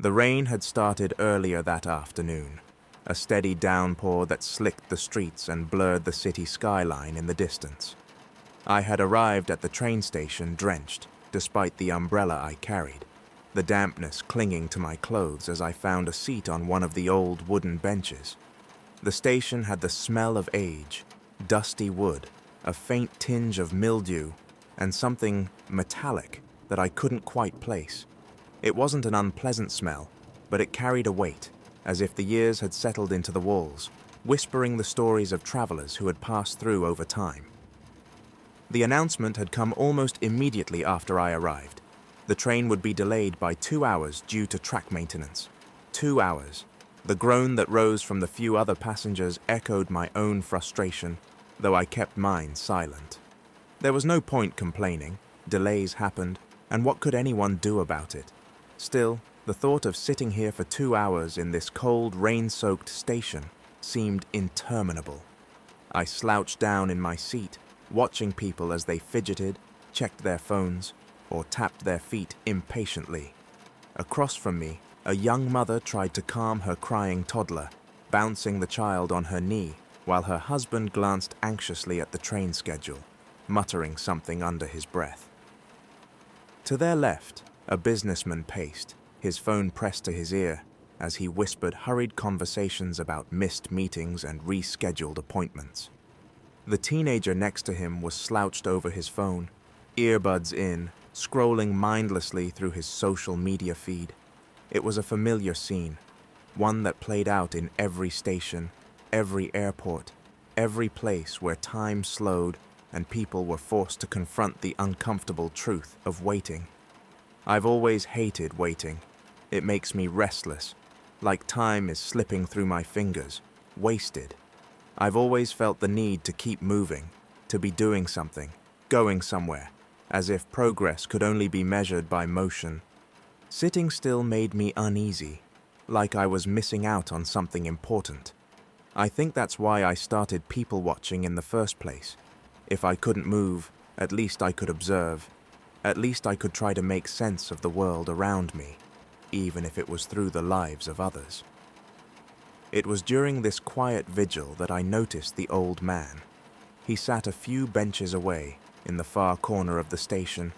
The rain had started earlier that afternoon, a steady downpour that slicked the streets and blurred the city skyline in the distance. I had arrived at the train station drenched, despite the umbrella I carried, the dampness clinging to my clothes as I found a seat on one of the old wooden benches. The station had the smell of age, dusty wood, a faint tinge of mildew, and something metallic that I couldn't quite place. It wasn't an unpleasant smell, but it carried a weight, as if the years had settled into the walls, whispering the stories of travelers who had passed through over time. The announcement had come almost immediately after I arrived. The train would be delayed by 2 hours due to track maintenance. 2 hours. The groan that rose from the few other passengers echoed my own frustration, though I kept mine silent. There was no point complaining. Delays happened, and what could anyone do about it? Still, the thought of sitting here for 2 hours in this cold, rain-soaked station seemed interminable. I slouched down in my seat, watching people as they fidgeted, checked their phones, or tapped their feet impatiently. Across from me, a young mother tried to calm her crying toddler, bouncing the child on her knee, while her husband glanced anxiously at the train schedule, muttering something under his breath. To their left, a businessman paced, his phone pressed to his ear, as he whispered hurried conversations about missed meetings and rescheduled appointments. The teenager next to him was slouched over his phone, earbuds in, scrolling mindlessly through his social media feed. It was a familiar scene, one that played out in every station, every airport, every place where time slowed and people were forced to confront the uncomfortable truth of waiting. I've always hated waiting. It makes me restless, like time is slipping through my fingers, wasted. I've always felt the need to keep moving, to be doing something, going somewhere, as if progress could only be measured by motion. Sitting still made me uneasy, like I was missing out on something important. I think that's why I started people watching in the first place. If I couldn't move, at least I could observe. At least I could try to make sense of the world around me, even if it was through the lives of others. It was during this quiet vigil that I noticed the old man. He sat a few benches away, in the far corner of the station,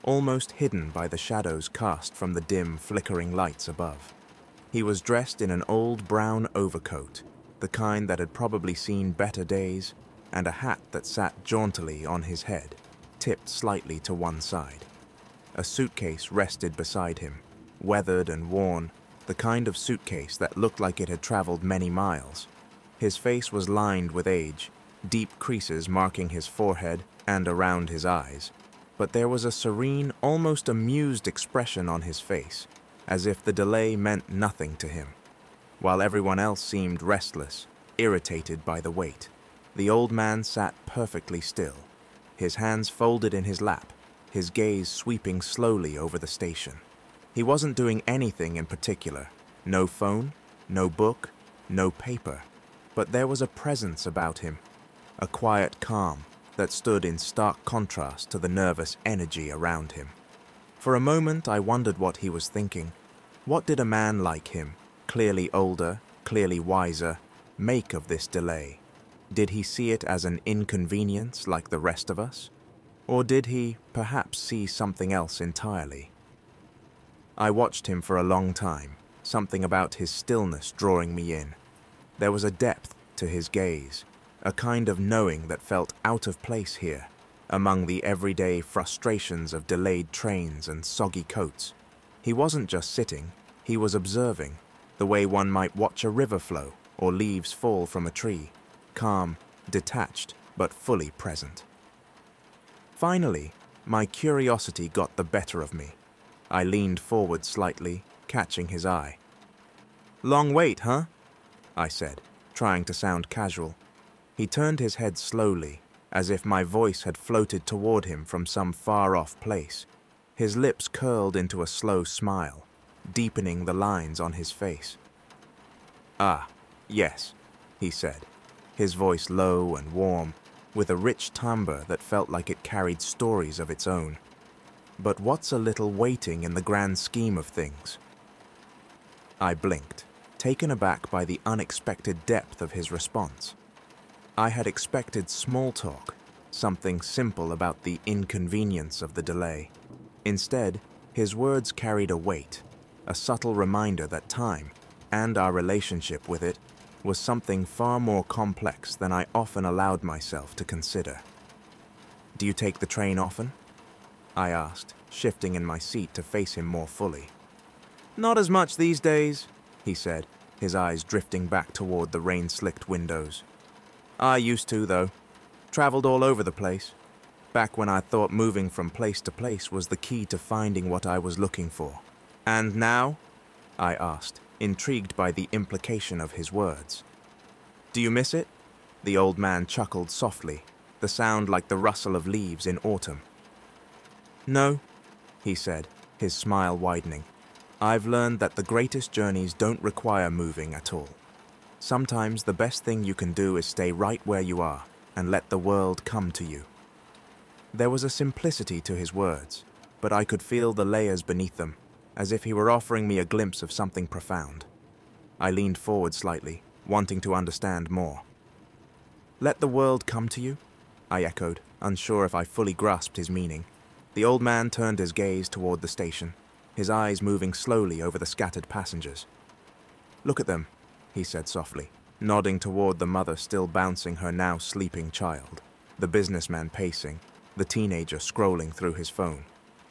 almost hidden by the shadows cast from the dim, flickering lights above. He was dressed in an old brown overcoat, the kind that had probably seen better days, and a hat that sat jauntily on his head, tipped slightly to one side. A suitcase rested beside him, weathered and worn, the kind of suitcase that looked like it had traveled many miles. His face was lined with age, deep creases marking his forehead and around his eyes, but there was a serene, almost amused expression on his face, as if the delay meant nothing to him. While everyone else seemed restless, irritated by the wait, the old man sat perfectly still, his hands folded in his lap, his gaze sweeping slowly over the station. He wasn't doing anything in particular, no phone, no book, no paper, but there was a presence about him, a quiet calm that stood in stark contrast to the nervous energy around him. For a moment I wondered what he was thinking. What did a man like him, clearly older, clearly wiser, make of this delay? Did he see it as an inconvenience like the rest of us? Or did he, perhaps, see something else entirely? I watched him for a long time, something about his stillness drawing me in. There was a depth to his gaze, a kind of knowing that felt out of place here, among the everyday frustrations of delayed trains and soggy coats. He wasn't just sitting, he was observing, the way one might watch a river flow or leaves fall from a tree, calm, detached, but fully present. Finally, my curiosity got the better of me. I leaned forward slightly, catching his eye. "Long wait, huh?" I said, trying to sound casual. He turned his head slowly, as if my voice had floated toward him from some far-off place. His lips curled into a slow smile, deepening the lines on his face. "Ah, yes," he said, his voice low and warm, with a rich timbre that felt like it carried stories of its own. "But what's a little waiting in the grand scheme of things?" I blinked, taken aback by the unexpected depth of his response. I had expected small talk, something simple about the inconvenience of the delay. Instead, his words carried a weight, a subtle reminder that time, and our relationship with it, was something far more complex than I often allowed myself to consider. "Do you take the train often?" I asked, shifting in my seat to face him more fully. "Not as much these days," he said, his eyes drifting back toward the rain-slicked windows. "I used to, though. Traveled all over the place. Back when I thought moving from place to place was the key to finding what I was looking for. And now?" I asked, intrigued by the implication of his words. "Do you miss it?" The old man chuckled softly, the sound like the rustle of leaves in autumn. "No," he said, his smile widening. "I've learned that the greatest journeys don't require moving at all. Sometimes the best thing you can do is stay right where you are and let the world come to you." There was a simplicity to his words, but I could feel the layers beneath them, as if he were offering me a glimpse of something profound. I leaned forward slightly, wanting to understand more. "Let the world come to you?" I echoed, unsure if I fully grasped his meaning. The old man turned his gaze toward the station, his eyes moving slowly over the scattered passengers. "Look at them," he said softly, nodding toward the mother still bouncing her now sleeping child, the businessman pacing, the teenager scrolling through his phone.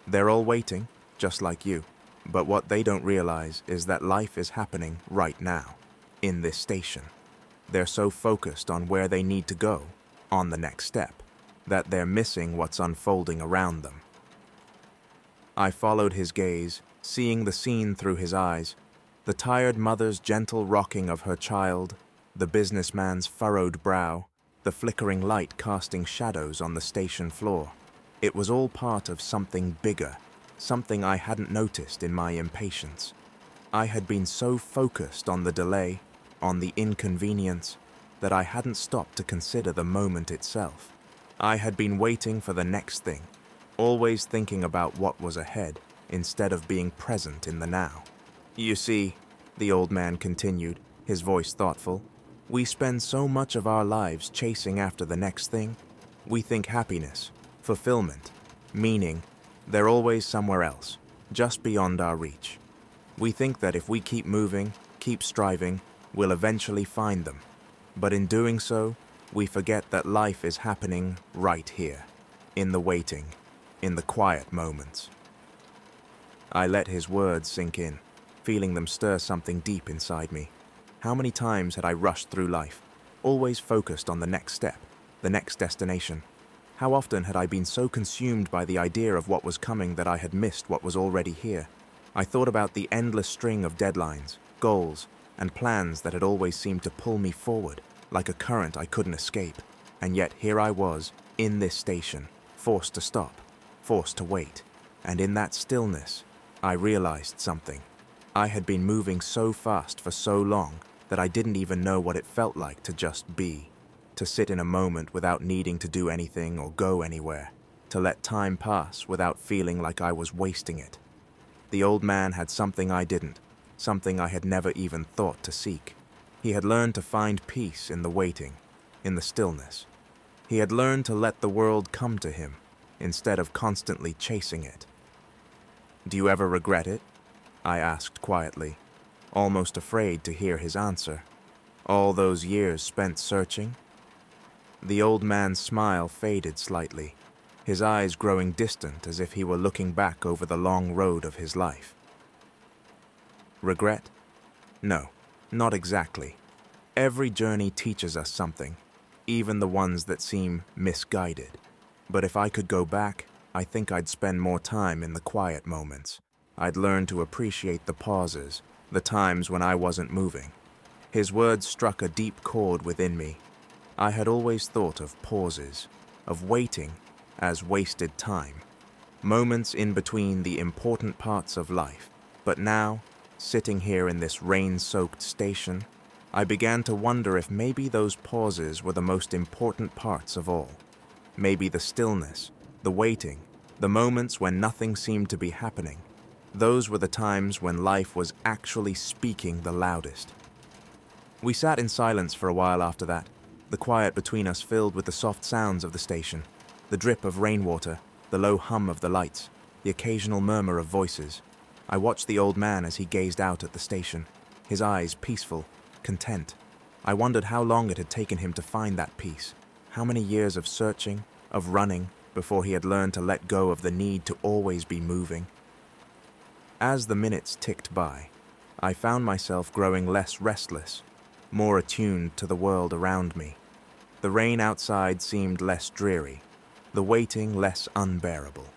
"They're all waiting, just like you. But what they don't realize is that life is happening right now, in this station. They're so focused on where they need to go, on the next step, that they're missing what's unfolding around them." I followed his gaze, seeing the scene through his eyes, the tired mother's gentle rocking of her child, the businessman's furrowed brow, the flickering light casting shadows on the station floor. It was all part of something bigger, something I hadn't noticed in my impatience. I had been so focused on the delay, on the inconvenience, that I hadn't stopped to consider the moment itself. I had been waiting for the next thing, always thinking about what was ahead, instead of being present in the now. "You see," the old man continued, his voice thoughtful, "we spend so much of our lives chasing after the next thing. We think happiness, fulfillment, meaning, they're always somewhere else, just beyond our reach. We think that if we keep moving, keep striving, we'll eventually find them. But in doing so, we forget that life is happening right here, in the waiting, in the quiet moments." I let his words sink in, feeling them stir something deep inside me. How many times had I rushed through life, always focused on the next step, the next destination? How often had I been so consumed by the idea of what was coming that I had missed what was already here? I thought about the endless string of deadlines, goals, and plans that had always seemed to pull me forward, like a current I couldn't escape. And yet here I was, in this station, forced to stop, forced to wait. And in that stillness, I realized something. I had been moving so fast for so long that I didn't even know what it felt like to just be. To sit in a moment without needing to do anything or go anywhere, to let time pass without feeling like I was wasting it. The old man had something I didn't, something I had never even thought to seek. He had learned to find peace in the waiting, in the stillness. He had learned to let the world come to him, instead of constantly chasing it. "Do you ever regret it?" I asked quietly, almost afraid to hear his answer. "All those years spent searching?" The old man's smile faded slightly, his eyes growing distant as if he were looking back over the long road of his life. "Regret? No, not exactly. Every journey teaches us something, even the ones that seem misguided. But if I could go back, I think I'd spend more time in the quiet moments. I'd learn to appreciate the pauses, the times when I wasn't moving." His words struck a deep chord within me. I had always thought of pauses, of waiting, as wasted time, moments in between the important parts of life. But now, sitting here in this rain-soaked station, I began to wonder if maybe those pauses were the most important parts of all. Maybe the stillness, the waiting, the moments when nothing seemed to be happening, Those were the times when life was actually speaking the loudest. We sat in silence for a while after that, the quiet between us filled with the soft sounds of the station, the drip of rainwater, the low hum of the lights, the occasional murmur of voices. I watched the old man as he gazed out at the station, his eyes peaceful, content. I wondered how long it had taken him to find that peace, how many years of searching, of running, before he had learned to let go of the need to always be moving. As the minutes ticked by, I found myself growing less restless, more attuned to the world around me. The rain outside seemed less dreary, the waiting less unbearable.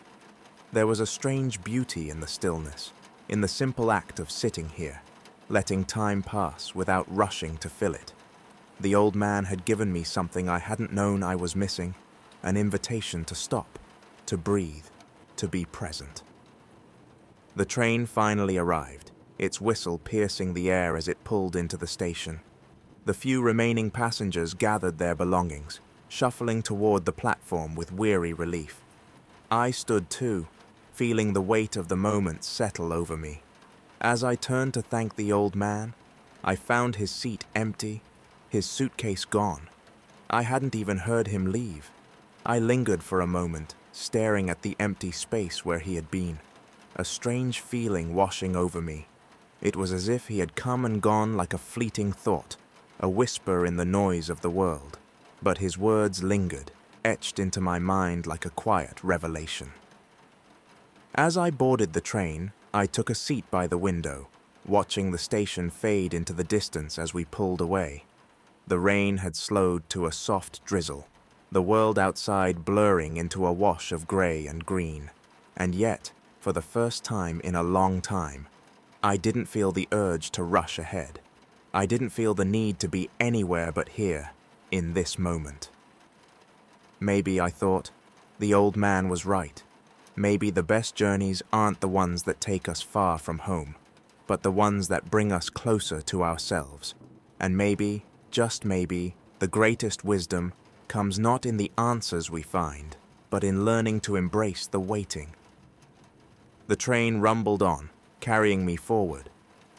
There was a strange beauty in the stillness, in the simple act of sitting here, letting time pass without rushing to fill it. The old man had given me something I hadn't known I was missing, an invitation to stop, to breathe, to be present. The train finally arrived, its whistle piercing the air as it pulled into the station. The few remaining passengers gathered their belongings, shuffling toward the platform with weary relief. I stood too, feeling the weight of the moment settle over me. As I turned to thank the old man, I found his seat empty, his suitcase gone. I hadn't even heard him leave. I lingered for a moment, staring at the empty space where he had been, a strange feeling washing over me. It was as if he had come and gone like a fleeting thought, a whisper in the noise of the world. But his words lingered, etched into my mind like a quiet revelation. As I boarded the train, I took a seat by the window, watching the station fade into the distance as we pulled away. The rain had slowed to a soft drizzle, the world outside blurring into a wash of gray and green. And yet, for the first time in a long time, I didn't feel the urge to rush ahead. I didn't feel the need to be anywhere but here, in this moment. Maybe, I thought, the old man was right. Maybe the best journeys aren't the ones that take us far from home, but the ones that bring us closer to ourselves. And maybe, just maybe, the greatest wisdom comes not in the answers we find, but in learning to embrace the waiting. The train rumbled on, carrying me forward,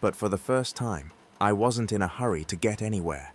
but for the first time, I wasn't in a hurry to get anywhere.